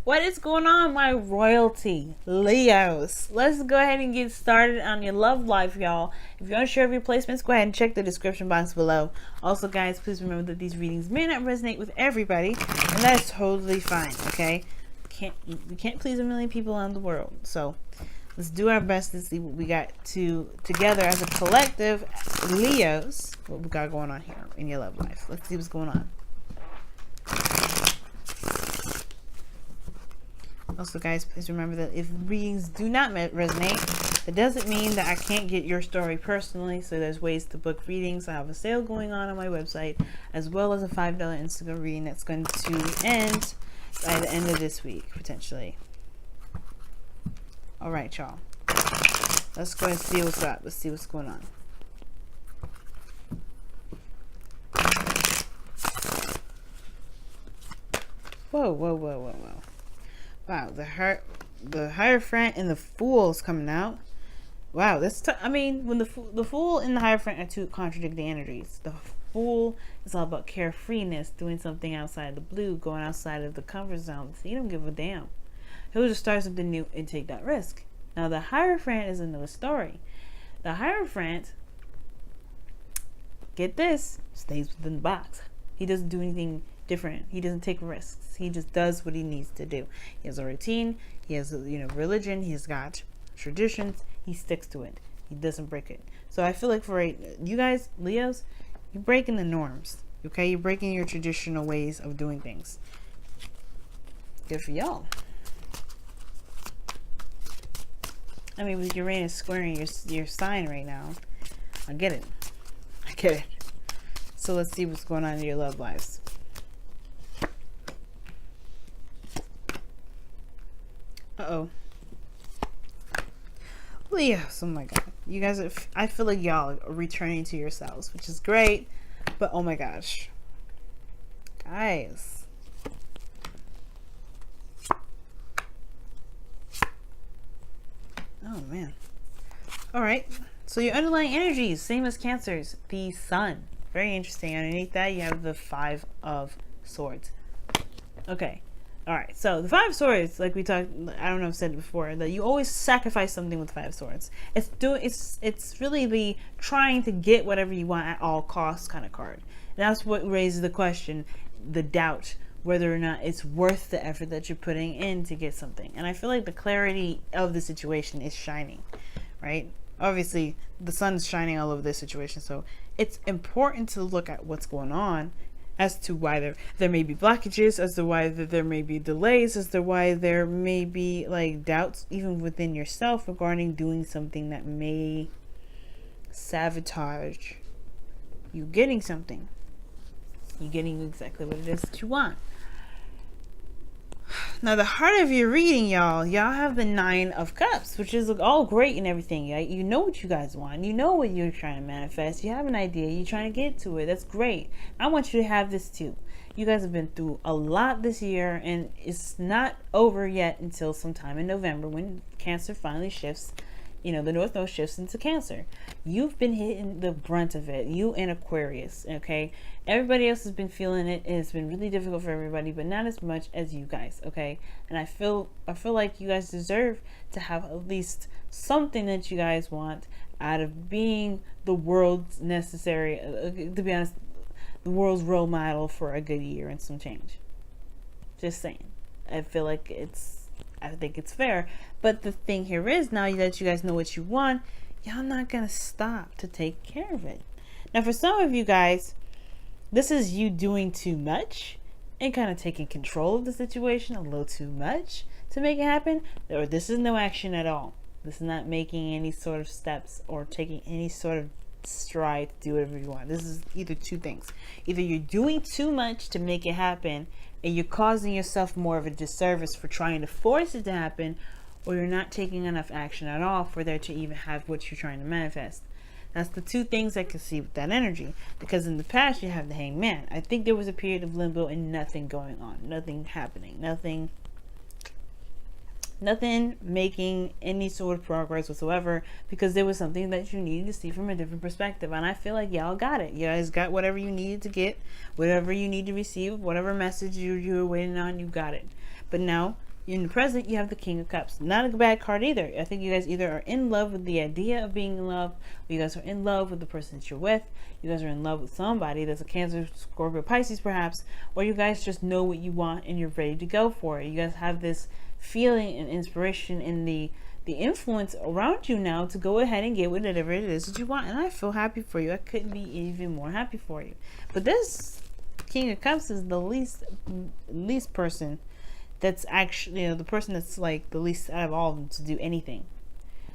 What is going on, my royalty Leos? Let's go ahead and get started on your love life, y'all. If you're unsure of your placements, go ahead and check the description box below. Also, guys, please remember that these readings may not resonate with everybody, and that is totally fine. Okay, we can't please a million people around the world, so let's do our best to see what we got together as a collective, Leos. What we got going on here in your love life? Let's see what's going on. Also, guys, please remember that if readings do not resonate, that doesn't mean that I can't get your story personally. So there's ways to book readings. I have a sale going on my website, as well as a $5 Instagram reading that's going to end by the end of this week, potentially. All right, y'all. Let's go and see what's up. Let's see what's going on. Whoa, whoa, whoa, whoa, whoa. Wow, the Hierophant and the Fool is coming out. Wow, that's I mean, when the Fool and the Hierophant are two contradicting energies. The Fool is all about carefreeness, doing something outside the blue, going outside of the comfort zone. So he don't give a damn. He'll just start something new and take that risk. Now the Hierophant is another story. The Hierophant, get this, stays within the box. He doesn't do anything different. He doesn't take risks. He just does what he needs to do. He has a routine. He has religion. He's got traditions. He sticks to it. He doesn't break it. So I feel like for you guys, Leos, you're breaking the norms. Okay, you're breaking your traditional ways of doing things. Good for y'all. I mean, with Uranus squaring your sign right now, I get it. I get it. So let's see what's going on in your love lives. Uh-oh. Leos, oh my god. You guys, I feel like y'all are returning to yourselves, which is great, but oh my gosh. Guys. Oh man. Alright. So your underlying energies, same as Cancer's, the Sun. Very interesting. Underneath that, you have the Five of Swords. Okay. Alright, so the Five of Swords, like we talked, I don't know if I've said it before, that you always sacrifice something with the Five of Swords. It's really the trying to get whatever you want at all costs kind of card. And that's what raises the question, the doubt, whether or not it's worth the effort that you're putting in to get something. And I feel like the clarity of the situation is shining, right? Obviously, the sun's shining all over this situation, so it's important to look at what's going on as to why there may be blockages, as to why there may be delays, as to why there may be like doubts even within yourself regarding doing something that may sabotage you getting something. You getting exactly what it is that you want. Now the heart of your reading, y'all have the Nine of Cups, which is all great and everything, right? You know what you guys want. You know what you're trying to manifest. You have an idea. You're trying to get to it. That's great. I want you to have this too. You guys have been through a lot this year, and it's not over yet until sometime in November when Cancer finally shifts. The North Node shifts into Cancer. You've been hitting the brunt of it. You and Aquarius, okay? Everybody else has been feeling it. It's been really difficult for everybody, but not as much as you guys, okay? And I feel like you guys deserve to have at least something that you guys want out of being the world's necessary, to be honest, the world's role model for a good year and some change. Just saying. I feel like I think it's fair. But the thing here is, now that you guys know what you want, y'all not gonna stop to take care of it. Now for some of you guys, this is you doing too much and kind of taking control of the situation a little too much to make it happen. Or this is no action at all. This is not making any sort of steps or taking any sort of stride to do whatever you want. This is either two things. Either you're doing too much to make it happen and you're causing yourself more of a disservice for trying to force it to happen, or you're not taking enough action at all for there to even have what you're trying to manifest. That's the two things I can see with that energy. Because in the past, you have the Hanged Man. I think there was a period of limbo and nothing going on. Nothing happening. Nothing making any sort of progress whatsoever, because there was something that you needed to see from a different perspective. And I feel like y'all got it. You guys got whatever you needed to get, whatever you need to receive, whatever message you were waiting on, you got it. But now In the present, you have the King of Cups. Not a bad card either. I think you guys either are in love with the idea of being in love, or you guys are in love with the person that you're with. You guys are in love with somebody that's a Cancer, Scorpio, Pisces perhaps, or you guys just know what you want and you're ready to go for it. You guys have this feeling and inspiration in the influence around you now to go ahead and get whatever it is that you want. And I feel happy for you. I couldn't be even more happy for you. But this King of Cups is the least person that's actually, the person that's like the least out of all of them to do anything.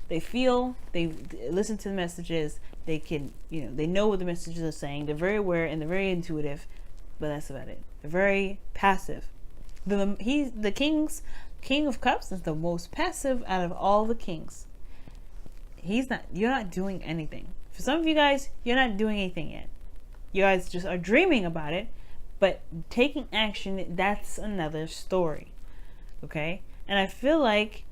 They feel, they listen to the messages, they can, they know what the messages are saying. They're very aware and they're very intuitive, but that's about it. They're very passive. The King of Cups is the most passive out of all the kings. You're not doing anything. For some of you guys, you're not doing anything yet. You guys just are dreaming about it, but taking action, that's another story. Okay? And I feel like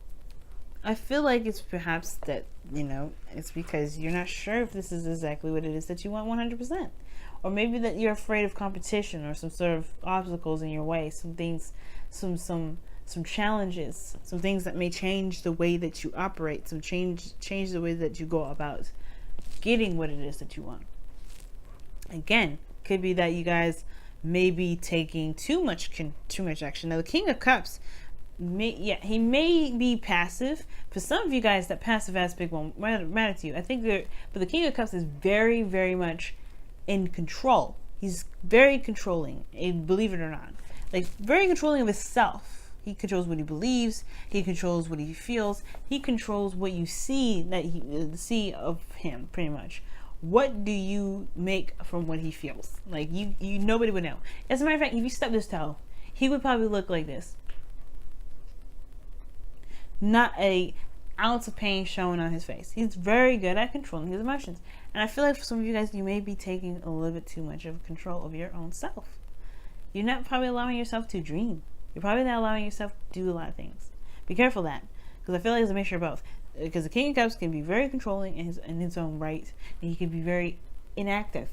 it's perhaps that, it's because you're not sure if this is exactly what it is that you want 100%. Or maybe that you're afraid of competition or some sort of obstacles in your way, some things, some challenges, some things that may change the way that you operate, some change the way that you go about getting what it is that you want. Again, could be that you guys may be taking too much action. Now, the King of Cups, he may be passive. For some of you guys, that passive aspect won't matter to you. I think but the King of Cups is very, very much in control. He's very controlling, believe it or not. Like, very controlling of himself. He controls what he believes. He controls what he feels. He controls what you see see of him, pretty much. What do you make from what he feels? Like, nobody would know. As a matter of fact, if you stub his toe, he would probably look like this. Not a ounce of pain showing on his face. He's very good at controlling his emotions. And I feel like for some of you guys, you may be taking a little bit too much of control of your own self. You're not probably allowing yourself to dream. You're probably not allowing yourself to do a lot of things. Be careful of that, because I feel like it's a mixture of both. Because the King of Cups can be very controlling in his own right, and he can be very inactive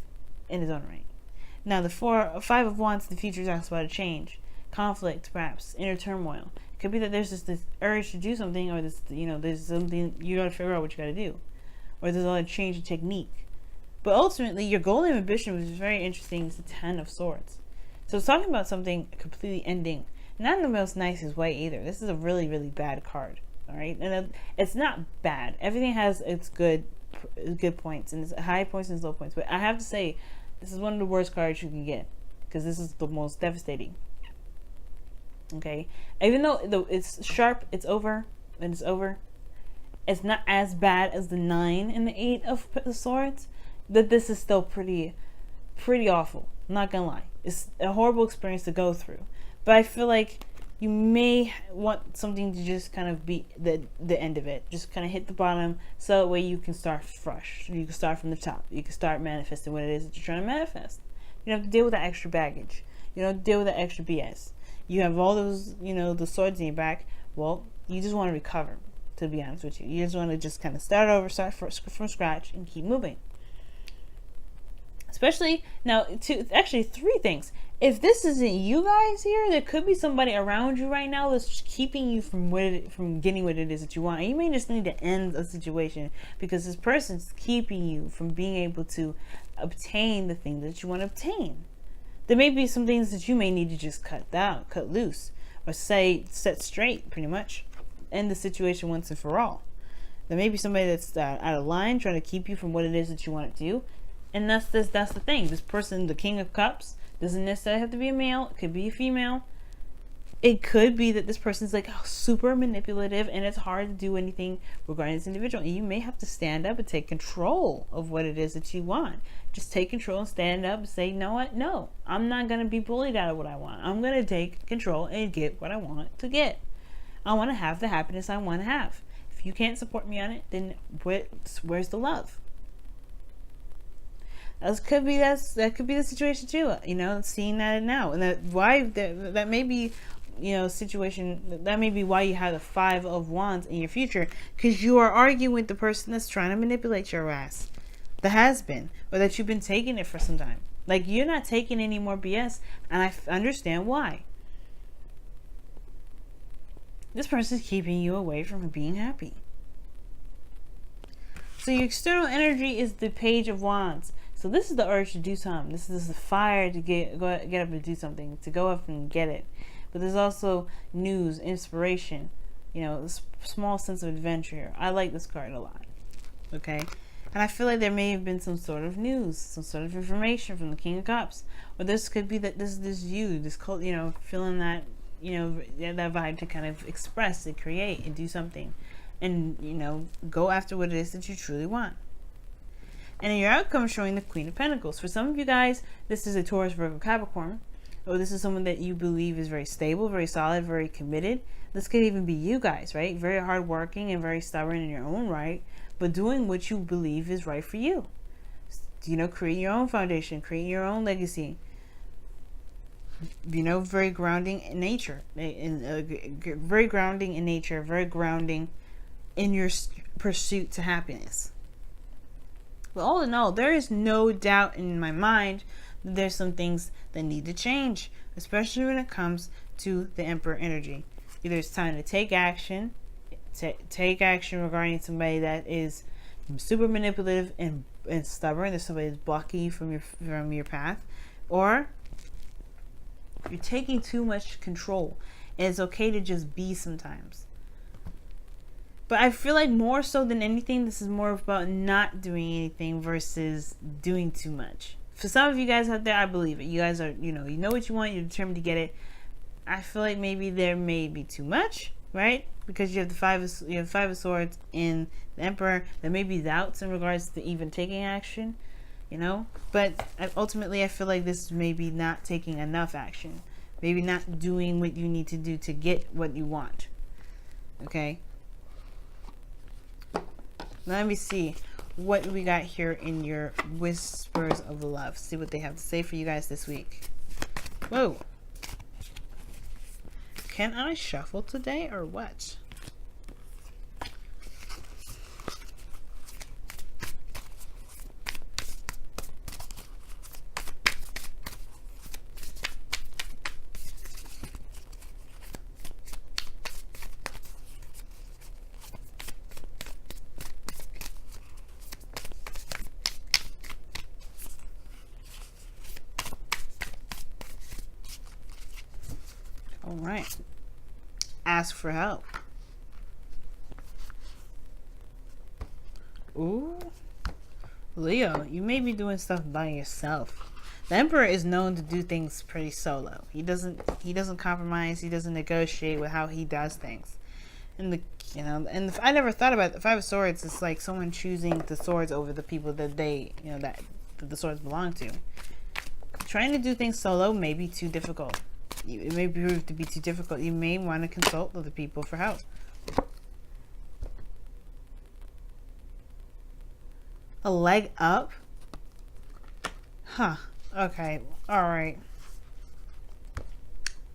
in his own right. Now, the Five of Wands, the future talks about a change, conflict, perhaps inner turmoil. It could be that there's just this urge to do something, or this, there's something you got to figure out what you got to do, or there's a lot of change in technique. But ultimately, your goal and ambition, which is very interesting, is the Ten of Swords. So it's talking about something completely ending. Not the most nicest way either. This is a really, really bad card. All right, and it's not bad. Everything has its good points and its high points and its low points. But I have to say, this is one of the worst cards you can get, because this is the most devastating. Okay, even though it's sharp, it's over. It's not as bad as the 9 and the 8 of Swords. But this is still pretty awful. I'm not gonna lie, it's a horrible experience to go through. But I feel like you may want something to just kind of be the end of it. Just kind of hit the bottom, so that way you can start fresh. You can start from the top. You can start manifesting what it is that you're trying to manifest. You don't have to deal with that extra baggage. You don't have to deal with that extra BS. You have all those, the swords in your back. Well, you just want to recover, to be honest with you. You just want to just kind of start from scratch and keep moving. Especially, now, actually 3 things. If this isn't you guys here, there could be somebody around you right now that's keeping you from getting what it is that you want. And you may just need to end a situation because this person's keeping you from being able to obtain the thing that you want to obtain. There may be some things that you may need to just cut loose, or set straight, pretty much. End the situation once and for all. There may be somebody that's out of line trying to keep you from what it is that you want to do. And that's the thing. This person, the King of Cups, doesn't necessarily have to be a male. It could be a female. It could be that this person's like super manipulative and it's hard to do anything regarding this individual. And you may have to stand up and take control of what it is that you want. Just take control and stand up and say, you know what? No, I'm not going to be bullied out of what I want. I'm going to take control and get what I want to get. I want to have the happiness I want to have. If you can't support me on it, then where's the love? That could be the situation too. Seeing that now, and that may be, situation. That may be why you have the 5 of Wands in your future, because you are arguing with the person that's trying to manipulate your ass, that has been, or that you've been taking it for some time. Like, you're not taking any more BS, and I understand why. This person's keeping you away from being happy. So your external energy is the Page of Wands. So this is the urge to do something. This is the fire to get up and do something, to go up and get it. But there's also news, inspiration, you know, this small sense of adventure. I like this card a lot. Okay? And I feel like there may have been some sort of news, some sort of information from the King of Cups. Or this could be that this you, this cult, you know, feeling that, you know, that vibe to kind of express, to create, and do something. And, you know, go after what it is that you truly want. And in your outcome showing the Queen of Pentacles. For some of you guys, this is a Taurus, Virgo, Capricorn. Or this is someone that you believe is very stable, very solid, very committed. This could even be you guys, right? Very hardworking and very stubborn in your own right, but doing what you believe is right for you. You know, creating your own foundation, creating your own legacy. You know, very grounding in nature. Very grounding in nature, very grounding in your pursuit to happiness. But all in all, there is no doubt in my mind that there's some things that need to change, especially when it comes to the Emperor energy. Either it's time to take action, regarding somebody that is super manipulative and stubborn. There's somebody that's blocking you from your path, or you're taking too much control, and it's okay to just be sometimes. But I feel like more so than anything, this is more about not doing anything versus doing too much. For some of you guys out there, I believe it. You guys are, you know what you want, you're determined to get it. I feel like maybe there may be too much, right? Because you have the Five of Swords in the Emperor. There may be doubts in regards to even taking action, you know? But ultimately, I feel like this may be not taking enough action. Maybe not doing what you need to do to get what you want. Okay? Let me see what we got here in your Whispers of Love. See what they have to say for you guys this week. Whoa. Can I shuffle today or what? All right. Ask for help. Ooh. Leo, you may be doing stuff by yourself. The Emperor is known to do things pretty solo. He doesn't compromise, he doesn't negotiate with how he does things. And I never thought about it. The Five of Swords is like someone choosing the swords over the people that that the swords belong to. Trying to do things solo may be too difficult. It may prove to be too difficult. You may want to consult other people for help. A leg up? Huh. Okay. Alright.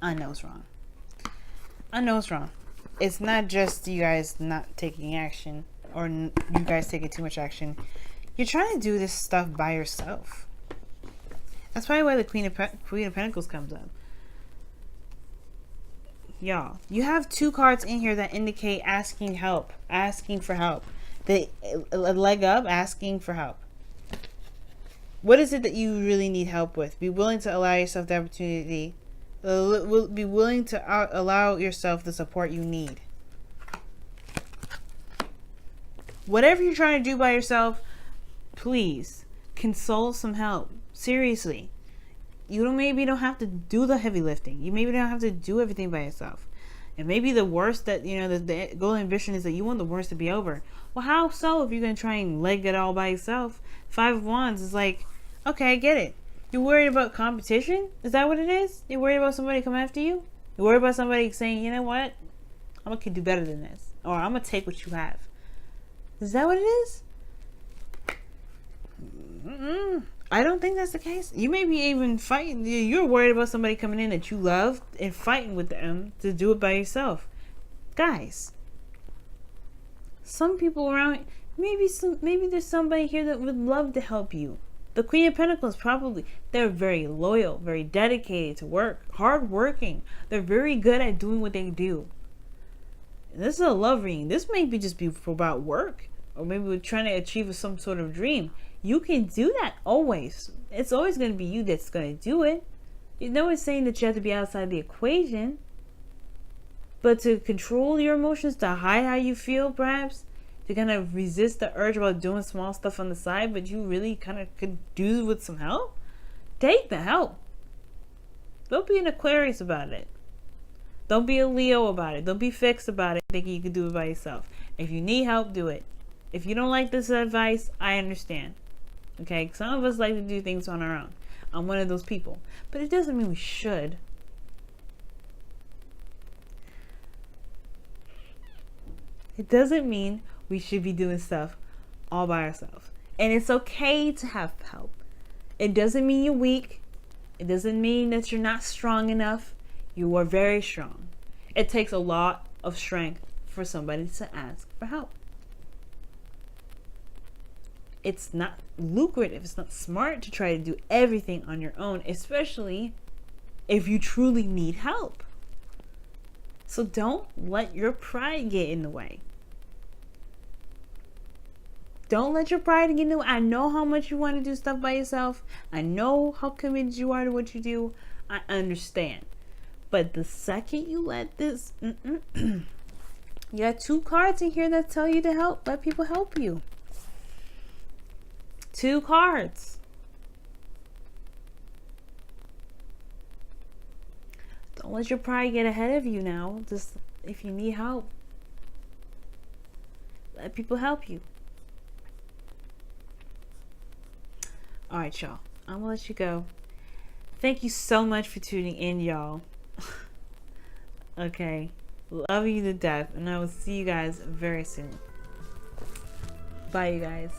I know it's wrong. It's not just you guys not taking action, or you guys taking too much action. You're trying to do this stuff by yourself. That's probably why the Queen of Pentacles comes up. Y'all, you have two cards in here that indicate asking for help. A leg up, asking for help. What is it that you really need help with? Be willing to allow yourself the opportunity. Be willing to allow yourself the support you need. Whatever you're trying to do by yourself, please consult some help. Seriously. You maybe don't have to do the heavy lifting. You maybe don't have to do everything by yourself. And maybe the worst that, the goal and ambition is that you want the worst to be over. Well, how so if you're going to try and leg it all by yourself? Five of Wands is like, okay, I get it. You're worried about competition? Is that what it is? You're worried about somebody coming after you? You're worried about somebody saying, you know what? I'm going to do better than this. Or I'm going to take what you have. Is that what it is? I don't think that's the case. You may be even fighting. You're worried about somebody coming in that you love and fighting with them to do it by yourself. Guys, some people around, maybe there's somebody here that would love to help you. The Queen of Pentacles, probably, they're very loyal, very dedicated to work, hardworking. They're very good at doing what they do. This is a love reading. This may be just be for about work, or maybe we're trying to achieve some sort of dream. You can do that always. It's always going to be you that's going to do it. No one's saying that you have to be outside the equation. But to control your emotions, to hide how you feel, perhaps, to kind of resist the urge about doing small stuff on the side, but you really kind of could do with some help, take the help. Don't be an Aquarius about it. Don't be a Leo about it. Don't be fixed about it, thinking you can do it by yourself. If you need help, do it. If you don't like this advice, I understand. Okay? Some of us like to do things on our own. I'm one of those people. But it doesn't mean we should. It doesn't mean we should be doing stuff all by ourselves. And it's okay to have help. It doesn't mean you're weak. It doesn't mean that you're not strong enough. You are very strong. It takes a lot of strength for somebody to ask for help. It's not lucrative. It's not smart to try to do everything on your own, especially if you truly need help. So don't let your pride get in the way. Don't let your pride get in the way. I know how much you want to do stuff by yourself. I know how committed you are to what you do. I understand. But the second you let this... you got 2 cards in here that tell you to help. Let people help you. 2 cards. Don't let your pride get ahead of you now. Just if you need help, let people help you. Alright, y'all. I'm gonna let you go. Thank you so much for tuning in, y'all. Okay. Love you to death. And I will see you guys very soon. Bye, you guys.